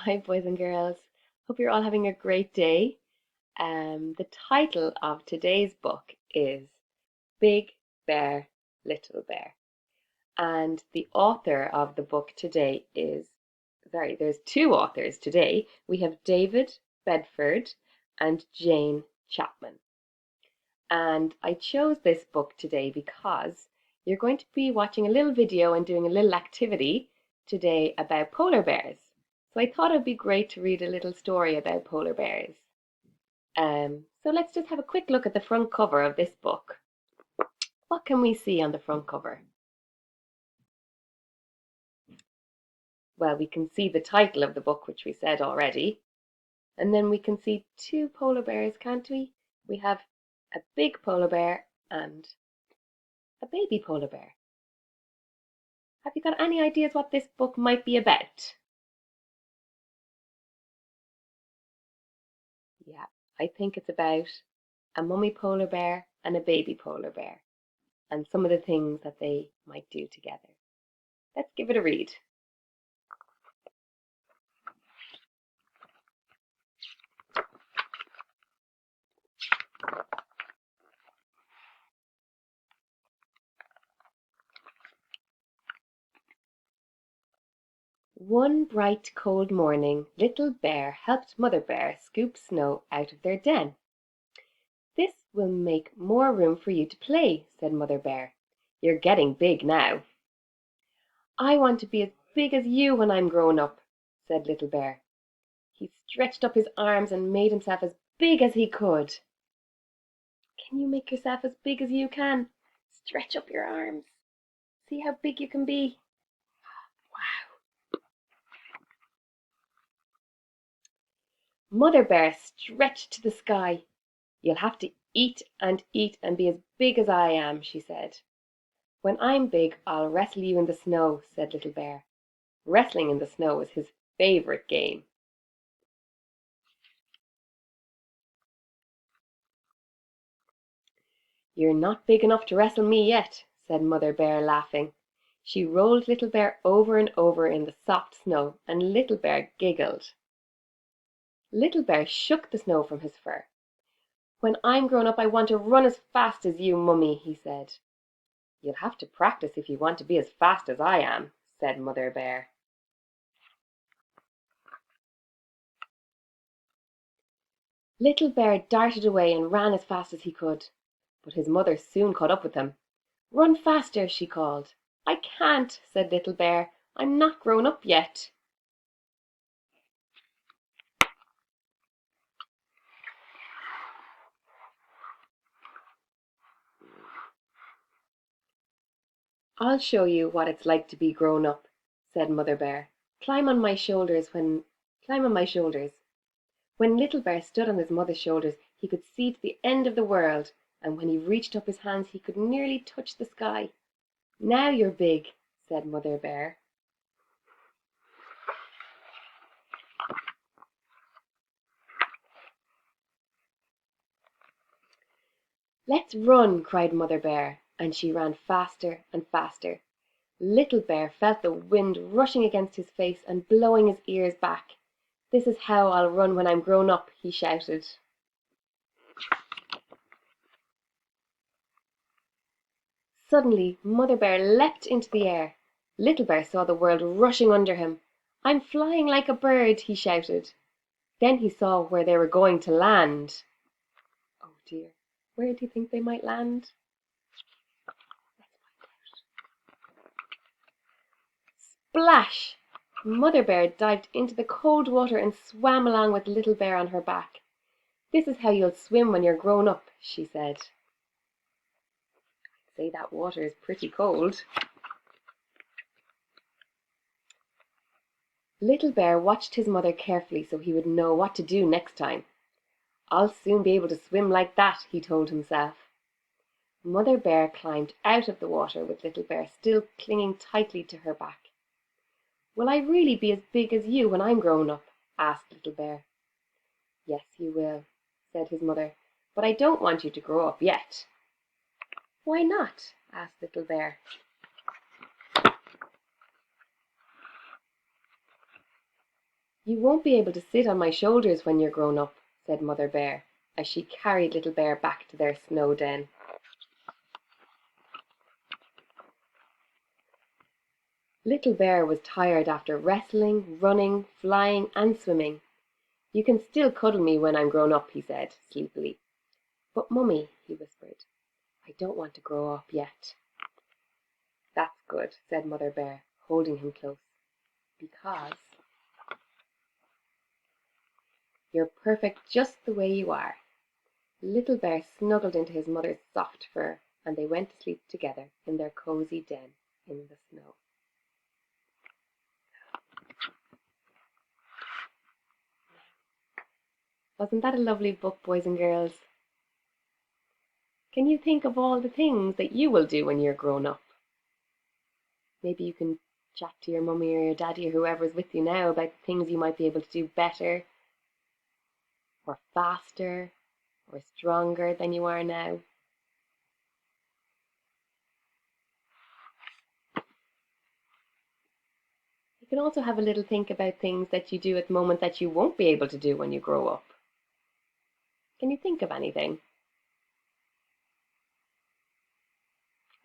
Hi, boys and girls. Hope you're all having a great day. The title of today's book is Big Bear, Little Bear. And the author of the book today there's two authors today. We have David Bedford and Jane Chapman. And I chose this book today because you're going to be watching a little video and doing a little activity today about polar bears. So I thought it'd be great to read a little story about polar bears. So let's just have a quick look at the front cover of this book. What can we see on the front cover? Well, we can see the title of the book, which we said already. And then we can see two polar bears, can't we? We have a big polar bear and a baby polar bear. Have you got any ideas what this book might be about? Yeah, I think it's about a mummy polar bear and a baby polar bear and some of the things that they might do together. Let's give it a read. One bright cold morning, Little Bear helped Mother Bear scoop snow out of their den. "This will make more room for you to play," said Mother Bear. "You're getting big now." "I want to be as big as you when I'm grown up," said Little Bear. He stretched up his arms and made himself as big as he could. Can you make yourself as big as you can? Stretch up your arms. See how big you can be. Wow. Mother Bear stretched to the sky. "You'll have to eat and be as big as I am," she said. "When I'm big, I'll wrestle you in the snow," said Little Bear. Wrestling in the snow was his favorite game. "You're not big enough to wrestle me yet," said Mother Bear, laughing. She rolled Little Bear over and over in the soft snow, and Little Bear giggled. Little Bear shook the snow from his fur. "When I'm grown up I want to run as fast as you, Mummy," he said. "You'll have to practice if you want to be as fast as I am," said Mother Bear. Little Bear darted away and ran as fast as he could, but his mother soon caught up with him. "Run faster," she called. "I can't," said Little Bear. "I'm not grown up yet." "I'll show you what it's like to be grown up," said Mother Bear. Climb on my shoulders." When Little Bear stood on his mother's shoulders, he could see to the end of the world, and when he reached up his hands he could nearly touch the sky. "Now you're big," said Mother Bear. "Let's run," cried Mother Bear, and she ran faster and faster. Little Bear felt the wind rushing against his face and blowing his ears back. "This is how I'll run when I'm grown up," he shouted. Suddenly Mother Bear leapt into the air. Little Bear saw the world rushing under him. "I'm flying like a bird," he shouted. Then he saw where they were going to land. Oh dear, where do you think they might land? Splash! Mother Bear dived into the cold water and swam along with Little Bear on her back. "This is how you'll swim when you're grown up," she said. I'd say that water is pretty cold. Little Bear watched his mother carefully so he would know what to do next time. "I'll soon be able to swim like that," he told himself. Mother Bear climbed out of the water with Little Bear still clinging tightly to her back. "Will I really be as big as you when I'm grown up?" asked Little Bear. "Yes, you will," said his mother, "but I don't want you to grow up yet." "Why not?" asked Little Bear. You won't be able to sit on my shoulders when you're grown up, said Mother Bear, as she carried Little Bear back to their snow den. Little Bear was tired after wrestling, running, flying, and swimming. You can still cuddle me when I'm grown up, he said sleepily. But Mummy, he whispered, I don't want to grow up yet. That's good, said Mother Bear, holding him close, because you're perfect just the way you are. Little Bear snuggled into his mother's soft fur, and they went to sleep together in their cozy den in the snow. Wasn't that a lovely book, boys and girls? Can you think of all the things that you will do when you're grown up? Maybe you can chat to your mummy or your daddy or whoever's with you now about the things you might be able to do better or faster or stronger than you are now. You can also have a little think about things that you do at the moment that you won't be able to do when you grow up. Can you think of anything?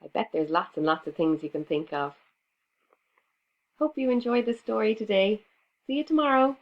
I bet there's lots and lots of things you can think of. Hope you enjoyed the story today. See you tomorrow.